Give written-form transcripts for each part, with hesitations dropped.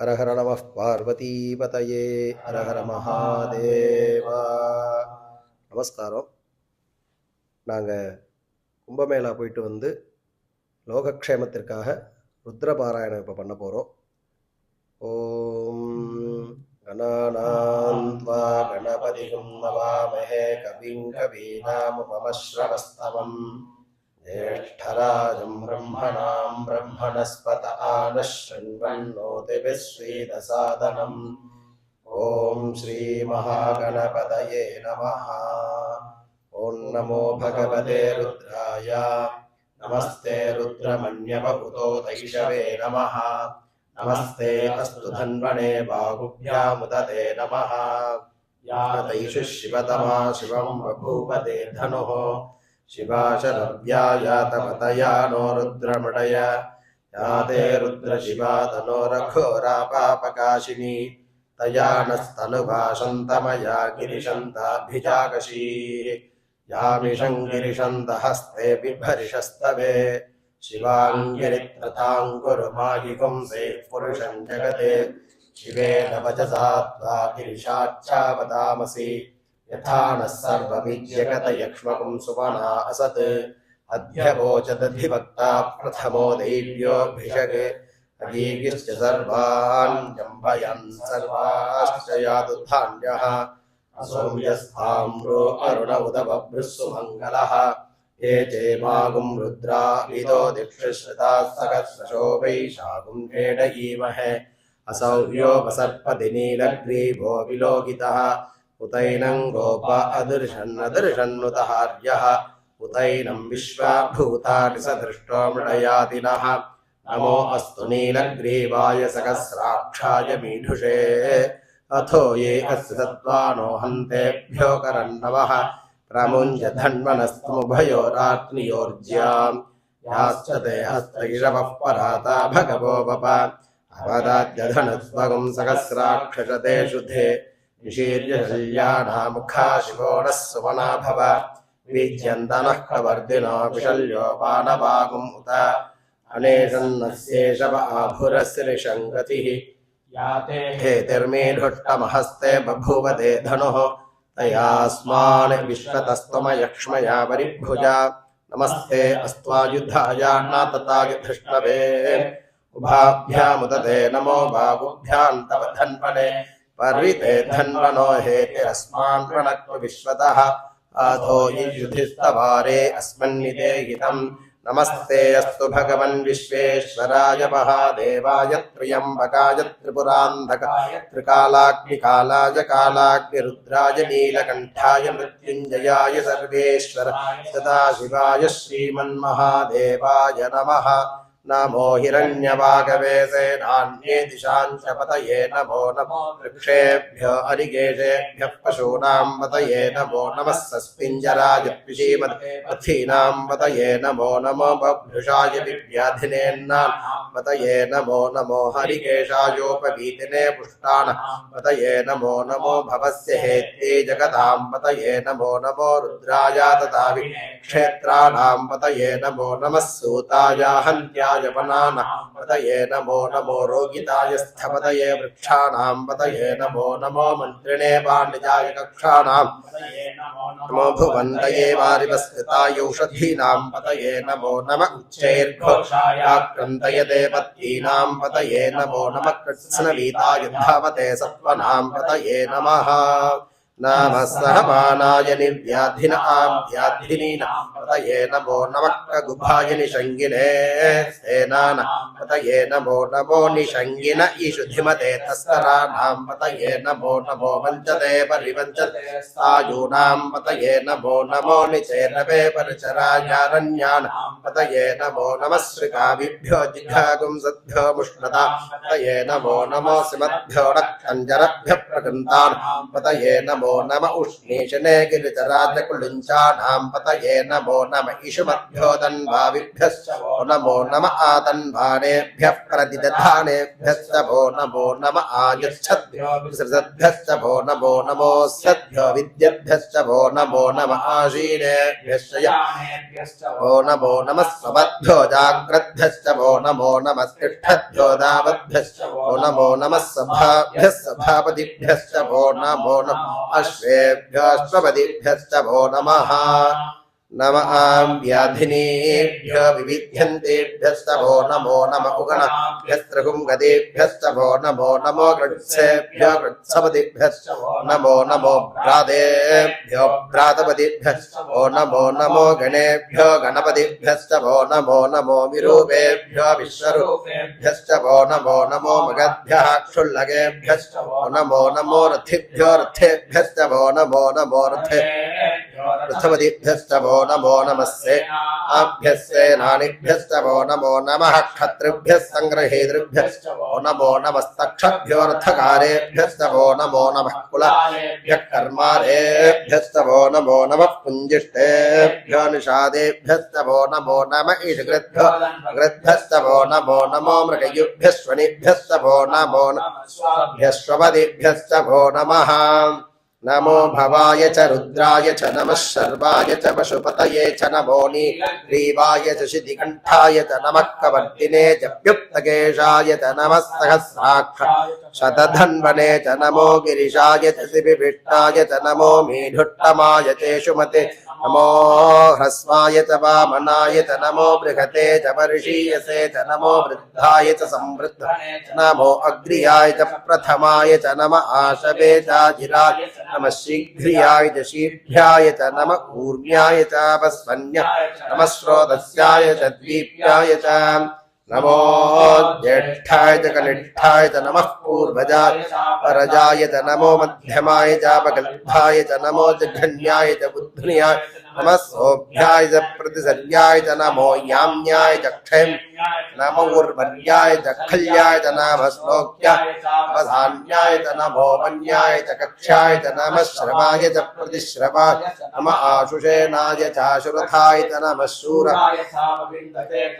हर हर नमः पार्वतीपतये हर हर महादेवा நமஸ்காரம். நாங்கள் கும்பமேளா போயிட்டு வந்து லோகக்ஷேமத்திற்காக ருத்ரபாராயணம் இப்போ பண்ண போகிறோம். ஓம் கணாநாந்த்வா கணபதிம் நமாமஹே கவிம் கவீனாமுபமஸ்ரவஸ்தவம் ज्येष्ठराजं ब्रह्मणां ब्रह्मणस्पत आनः शृण्वन्नोतिभिः श्रीदसादनम्. ॐ श्रीमहागणपतये नमः. ॐ नमो भगवते रुद्राय. नमस्ते रुद्रमन्यवहुतो दैशवे नमः. नमस्ते अस्तु धन्वने बाहुभ्यामुदते नमः. या दैषुः शिवतमा शिवं बभूवते धनुः शिवाशरव्यायातपतया नो रुद्रमृडय. या ते रुद्रशिवा तनोरघोरापापकाशिनी तया नस्तनुभाषन्तमया गिरिशन्ताभिजागशीः. यामिषं गिरिशन्तहस्ते बिभर्षस्तवे शिवाङ्गिरित्रताङ्कुरुमायिगुंसे पुरुषं जगते. शिवेन वचसा त्वा गिरिशाच्चावदामसि यथा नः सर्वमिज्यगत यक्ष्मकुं सुमना असत्. अध्यवोचदधिवक्ता प्रथमो दैव्योऽभिषक्. अगीगिश्च सर्वान् जम्भयन् सर्वाश्च यातु धान्यः. असौम्यस्ताम्रो अरुण उदबभ्रुः मङ्गलः. ये चेमागुं रुद्रा विदो दिक्षुश्रुताः सहस्रशो वैशाखुं खेडयीमहे. असौर्योपसर्पति नीलग्रीवो विलोकितः. उतैनं गोप अदर्शन्नुतहार्यः. उतैनं विश्वाभूतानि सदृष्टो मृडयादिनः. नमो अस्तु नीलग्रीवाय सहस्राक्षाय मीढुषे. अथो ये अस्य सत्त्वानो हन्तेभ्यो करन्नवः. प्रमुञ्च धन्वनस्तमुभयोरात्नियोर्ज्याम्. याश्च ते हस्तैरवः पराता भगवो वप. अवदाद्यधनुस्वगुं सहस्राक्षशते शुद्धे. निशीर्य शल्यानामुखा शिवो नः सुमना भव. विज्यन्तनः कवर्दिनो विशल्योपानवागुम् उत. अनेशन्नस्येषव आभुरस्त्रिशङ्गतिः. याते हेतिर्मीढुष्टमहस्ते बभूवते धनुः. तयास्मान् विश्वतस्त्वमयक्ष्मया परिभुजा. नमस्ते अस्त्वायुधाय नातताय धृष्णवे. उभाभ्यामुदते नमो बाहुभ्यां तव धन्वने. पर्विते धन्वनो हेतिरस्मान् प्रणक्व विश्वतः. अथो युधिस्तवारे अस्मन्निदेहितम्. नमस्ते अस्तु भगवन् विश्वेश्वराय महादेवाय त्र्यम्बकाय त्रिपुरान्धकाय त्रिकालाग्निकालाय कालाग्निरुद्राय नीलकण्ठाय मृत्युञ्जयाय सर्वेश्वराय सदाशिवाय श्रीमन्महादेवाय नमः. नमो हिरण्यवागवे सेनान्ये दिशां च पतये नमो नमो वृक्षेभ्यो अरिगेशेभ्यः पशूनां पतये नमो नमः. सस्पिञ्जराय पिशीमते पथीनां पतये नमो नमो बभ्रुषाय विव्याधिनेन्नां पतये नमो नमो हरिकेशायोपवीतिने पुष्टानां पतये नमो नमो भवस्य हेत्ये जगतां पतये नमो नमो रुद्राय तथा क्षेत्राणां पतये नमो नमः. सूताय हन्त्या पतये नमो नमो रोगिताय स्थपतये वृक्षाणां पतये नमो नमो मन्त्रिणे पाण्डिजाय कक्षाणां नमो भुवन्तये वारिवस्कृताय औषधीनां पतये नमो नमः. उच्चैर्घोषायाक्रन्तयते पत्नीनां पतये नमो नमः. कृत्स्नवीताय धावते सत्त्वनां पतये नमः. नमः सहमानाय निर्व्याधिनां पतये नमो नमः. कगुभाय निषङ्गिने सेनानां पतये नमो नमो. निषङ्गिन ईषुधिमते तस्कराणां पतये नमो नमो. वञ्चते परिवञ्चते सायूनां पतये नमो नमो. निचेरवे परिचरायारण्यानां पतये नमो नमः. श्रीकाविभ्यो जिघागुंसद्भ्यो मुष्णता पतये नमो नमो. सिमद्भ्यो रक्तञ्जरभ्यः प्रकृन्तानां पतये नमो नम. उष्णीशने गिरिचराजकुलिञ्चानां पतये नमो नम. इषुमद्भ्यो तन्वाविभ्यश्च नमो नम. आतन्वानेभ्यो प्राणेभ्यः प्रतिदधानेभ्यश्च वो नमो नम आयच्छद्भ्यो विसृजद्भ्यश्च वो नमो नमोऽस्यद्भ्यो विद्यद्भ्यश्च वो नमो नम आशीनेभ्यश्च वो नमो नमः स्वपद्भ्यो जाग्रद्भ्यश्च वो नमो नमस्तिष्ठद्भ्यो दावद्भ्यश्च वो नमो नमः सभाभ्यः सभापतिभ्यश्च वो नमो नमः अश्वेभ्यो अश्वपतिभ्यश्च वो नमः नमः व्याधिनीभ्यो विविध्यन्तेभ्यश्च वो नमो नम उगणभ्यस्त्रकुङ्गदेभ्यश्च वो नमो नमो कृत्सेभ्यो कृत्सपतिभ्यश्च वो नमो नमो भ्रातेभ्यो भ्रातपतिभ्यश्च वो नमो नमो गणेभ्यो गणपतिभ्यश्च वो नमो नमो विरूपेभ्यो विश्वरूपेभ्यश्च वो नमो नमो मगद्भ्यः क्षुल्लकेभ्यश्च वो नमो नमो रथिभ्यो रथेभ्यश्च वो नमो नमो रथपतिभ्यश्च वो नमो नमस्ते आभ्यस्तेनानिभ्यश्च वो नमो नमः क्षत्रिभ्यः संग्रहेतृभ्यश्च वो नमो नमस्तक्षभ्यो रथकारेभ्यश्च वो नमो नमः कुलाभ्यः कर्मारेभ्यश्च वो नमो नमः पुञ्जिष्टेभ्यो निषादेभ्यश्च वो नमो नमः ईशकृद्भ्यो गृद्भ्यश्च वो नमो नमो मृगयुभ्यश्वनिभ्यश्च वो नमो नमः वो नमः नमो भवाय च रुद्राय च नमः शर्वाय च पशुपतये च नमो नीग्रीवाय च शितिकण्ठाय च नमः कवर्तिने च व्युक्तकेशाय च नमः सहस्राक्षाय शतधन्वने च नमो गिरिशाय च शिबिभिष्टाय च नमो मीढुट्टमाय चेषुमते नमो ह्रस्वाय च वामनाय च नमो बृहते च वर्षीयसे च नमो वृद्धाय च संवृद्धाय च नमो अग्र्याय च प्रथमाय च नम आशवे चाजिराय नमः शीघ्रियाय च शीघ्राय च नमः ऊर्म्याय च वस्वन्याय च नमः श्रोतस्याय च द्वीप्याय च नमो ज्येष्ठाय च कनिष्ठाय च नमः पूर्वजाय परजाय च नमो मध्यमाय च अपगल्भाय च नमो जघन्याय च बुद्ध्याय नमः सोभ्याय च प्रतिसर्याय च नमो याम्याय च क्षेम्याय नमो उर्वर्याय च खल्याय च नमः श्लोक्याय च अवधान्याय च नमो वन्याय च कक्ष्याय च नमः श्रवाय च प्रतिश्रवाय नमः आशुषेनाय च आशुरथाय च नमः शूराय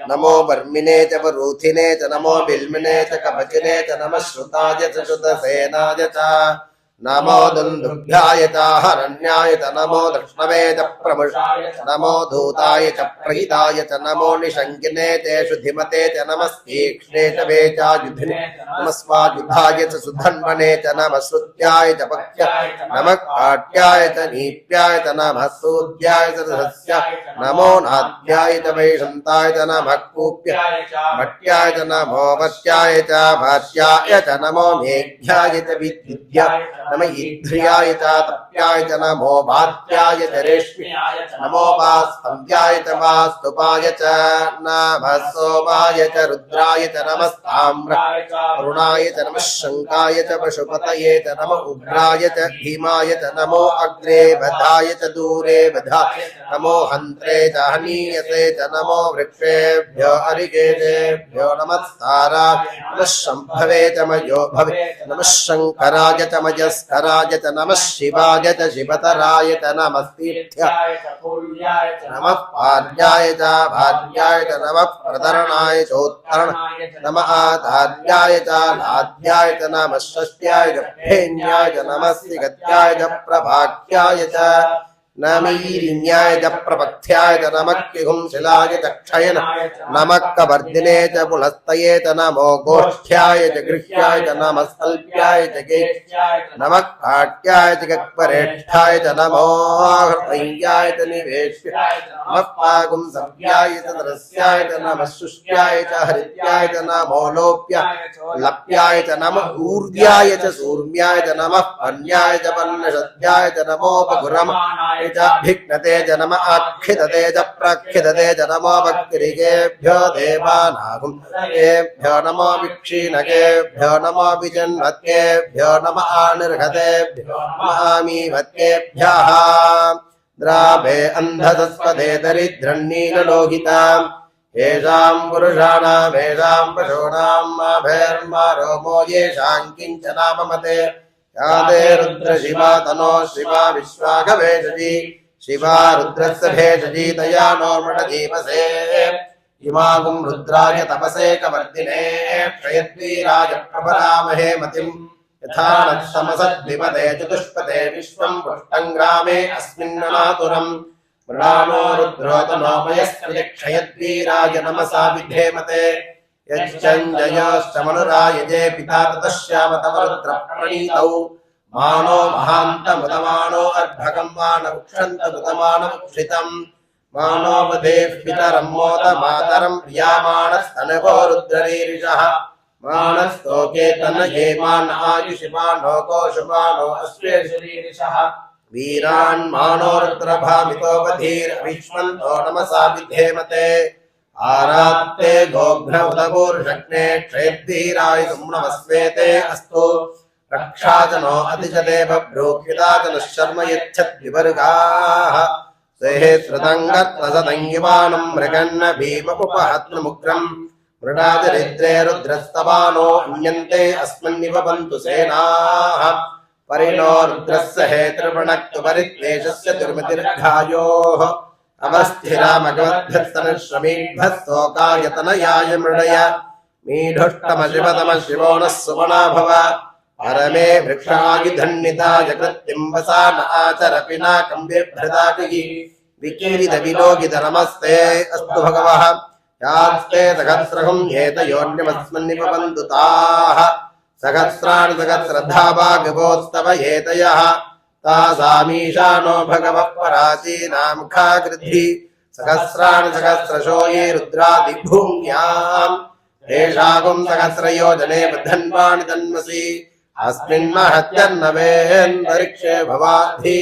नमो वर्मिने च वरूथिने च नमो बिल्मिने च कवचिने च नमः श्रुताय च श्रुतसेनाय च नमो दुन्दुभ्याय च हरण्याय च नमो दक्ष्णवे च प्रमुषाय च नमो धूताय च प्रहिताय च नमो निशङ्किने तेषु धिमते च नमस्तीक्ष्णे च वेचायुधिने नमः स्वायुधाय च सुधन्वने च नमः श्रुत्याय च पक्ष्याय च नमः काट्याय च नीप्याय च नमः सूद्याय च रसस्याय नमो नाद्याय च वैशन्ताय च नमः कूप्याय च भट्याय च नमो वट्याय च भाट्याय च नमो मेघ्याय च विद्युद्याय नमः ईध्र्याय च तप्याय च नमो वात्याय च रेश्म्याय च नमो वास्तव्याय च वास्तुपाय च नमः सोमाय च रुद्राय च नमस्ताम्राय च अरुणाय च नमः शङ्काय च पशुपतये च नमः उग्राय च भीमाय च नमो अग्रे बधाय च दूरे बधाय नमो हन्त्रे च हनीयसे च नमो वृक्षेभ्यो अरिकेशेभ्यो नमस्ताराय नमः शम्भवे च मयो भवे नमः शङ्कराय च मजस्कराय च नमः शिवाय च शिवतराय च नमस्तीर्थ्याय च नमः पाद्याय च भाद्याय च नमः प्रतरणाय चोत्तरणाय च नमः आधार्याय च लाद्याय च नमः षष्ट्याय च फेन्याय च नमः सिगत्याय च प्रभाख्याय च नमीरिण्याय च प्रपथ्याय च नमः किहुंशिलाय च क्षयनाय नमः कवर्दिने च पुलस्तये च नमो गोष्ठ्याय च गृह्याय च नमः सल्प्याय च गेष्ट्याय नमः काट्याय च गक्परेष्ठाय च नमो हृदयाय च निवेश्याय नमः पागुंसव्याय च तरस्याय च नमः शुष्याय च हरित्याय च नमो लोप्याय लप्याय च नमः ऊर्ध्याय च सूर्म्याय च नमः पन्याय च पन्नशद्याय च नमोपगुरमाणाय भिक्नते च नम आक्षिदते च प्रक्षिदते च नमो भक्तिरिकेभ्यो देवानागुंभ्यो नमो विक्षीणकेभ्यो नमो विजन्वत्येभ्यो नम आनिर्हतेभ्यो नमामीवत्येभ्यः द्राभे अन्धतस्पदे दरिद्रन्नीललोहिताम् येषाम् पुरुषाणाम् येषाम् पशूनाम् माभेर्मारोमो येषाम् किञ्चनाममते यादे रुद्र शिवा तनो शिवा विश्वाघवेशजी शिवा रुद्रस्य भेषजी तया नो मृडदीपसे इमागुं रुद्राय तपसेकवर्दिने क्षयद्वीराय प्रभरामहे मतिम् यथा नत्समसद्विपदे चतुष्पदे विश्वं पुष्टङ्ग्रामे अस्मिन्ननातुरम् मृडानो रुद्रोतनोपयस्त्रिय क्षयद्वीराय नमसा विधेमते यच्चञ्जयोश्च मनुरायजे पिता ततश्याम तव रुद्रप्रणीतौ मानो महान्तमुदमानो अर्भकं मानवुक्षन्तमुदमानमुक्षितम् मानो वधेः पितरं मोद मातरं प्रियामाणस्तनवो रुद्ररीरिषः मानस्तोके तनये मान आयुषिमानो कोशुमानो अश्वेशरीरिषः वीरान् मानो रुद्रभामितो वधीर्विश्वन्तो नमसा विधेमते आरात्ते गोघ्न उदपूर्षग्ने क्षेद्वीराय सुम्नमस्वेते अस्तु रक्षाजनो अतिशते बभ्रूक्विदाजनः शर्म यच्छद्विवर्गाः सेहेश्रुतङ्गत्वसदङ्गिवानं मृगन्न भीमपुपहत्नमुग्रम् मृडादरिद्रे रुद्रस्तवानो अन्यन्ते अस्मन्निव बन्तु सेनाः परिणो रुद्रस्य हेतृपणक्तु परिद्वेषस्य दुर्मतिर्घायोः अवस्थिरामगवद्भ्यस्तनश्रमीभ्यस्तोकायतनयाय मृडय मीढुष्टमशिवतमशिवो नः सुमना भव परमे वृक्षायुधन्निताय कृत्तिम्बसा न आचरपिना कम्बिभृदाटिः विकीरितविलोकित नमस्ते अस्तु भगवः यास्ते सहस्रहं एतयोन्यमस्मन्निव बन्तु ताः सहस्राणि सहस्रधा भागवोस्तव एतयः तासामीशानो भगवः पराचीनामुखाकृद्धि सहस्राणि सहस्रशो ये रुद्रादिभूम्याम् तेषागुं सहस्रयोजने बद्धन्वाणि तन्मसि अस्मिन्महत्यन्नवेऽन्तरिक्षे भवाद्धि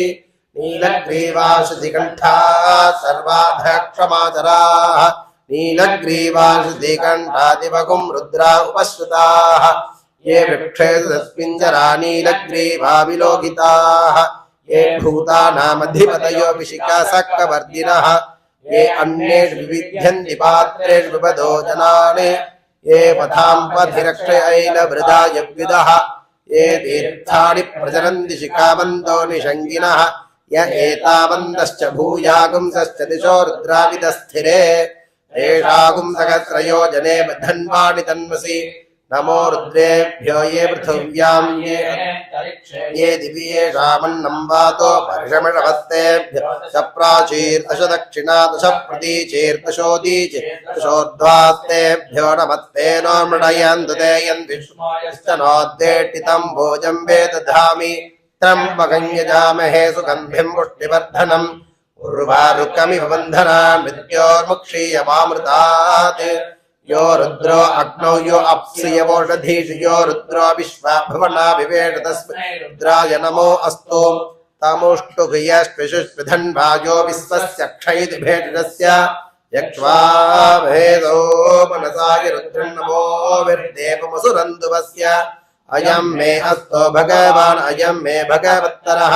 नीलग्रीवाशतिकण्ठाः सर्वाधक्षमाचराः नीलग्रीवाशतिकण्ठादिवगुं रुद्रा उपश्रुताः ये वृक्षेषु तस्मिञ्जरा नीलग्रीवा विलोकिताः ये भूतानामधिपतयो विशिखासक्कवर्दिनः ये अन्येषु विविध्यन्ति पात्रेषु विपदो जनान् ये पथां पथिरक्षयैलवृदा यद्विदः ये तीर्थानि प्रचरन्ति शिखावन्तो निषङ्गिनः य एतावन्तश्च भूयागुंसश्च दिशो रुद्राविदस्थिरे तेषागुं सहस्रयोजने बद्धन्वाणि तन्मसि नमो रुद्रेभ्यो ये पृथिव्यां ये दिवि येषामन्नं वातो पर्षमिषहस्तेभ्य च प्राचीर्दश दक्षिणा दश प्रतीचीर्दशोदीचीर्दशोर्ध्वास्तेभ्यो नमस्तेनो मृडयन्तु ते यन्विष्मायश्च नोद्देट्टितं भोजं वेदधामि त्र्यम्बकं यजामहे सुगन्धिं पुष्टिवर्धनम् उर्वारुकमिव बन्धनान् मृत्योर्मुक्षीयमामृतात् यो रुद्रो अग्नौ यो अप्सियवोषधीषु यो रुद्रो विश्वाभुवनाभिवेश तस्मै रुद्राय नमो अस्तु तमुष्टुभियश्विषुष्विधन्वायो विश्वस्य क्षयितिभेषजस्य यक्ष्वाभेदो मनसाय रुद्रन्नमो विर्देवमसुरन्दुवस्य अयं मे अस्तो भगवान् अयं मे भगवत्तरः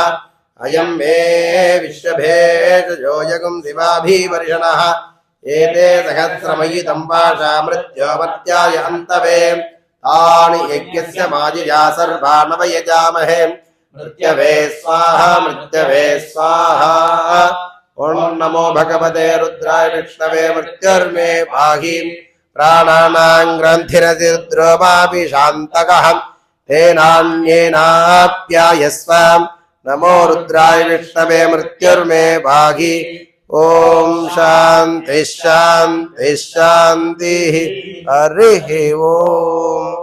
अयं मे विश्वभेषजो यगुं दिवाभिवर्षणः एते सहस्रमयितं पाशा मृत्योमर्त्याय अन्तवे तानि यज्ञस्य माजिया सर्वानवयजामहे मृत्यवे स्वाहा मृत्यवे स्वाहा ॐ नमो भगवते रुद्राय विष्णवे मृत्युर्मे पाहि प्राणानां ग्रन्थिरतिरुद्रोमापि शान्तकः तेनान्येनाप्यायस्व नमो रुद्राय विष्णवे मृत्युर्मे पाहि ओम शांति शांति शांति हरि ओम।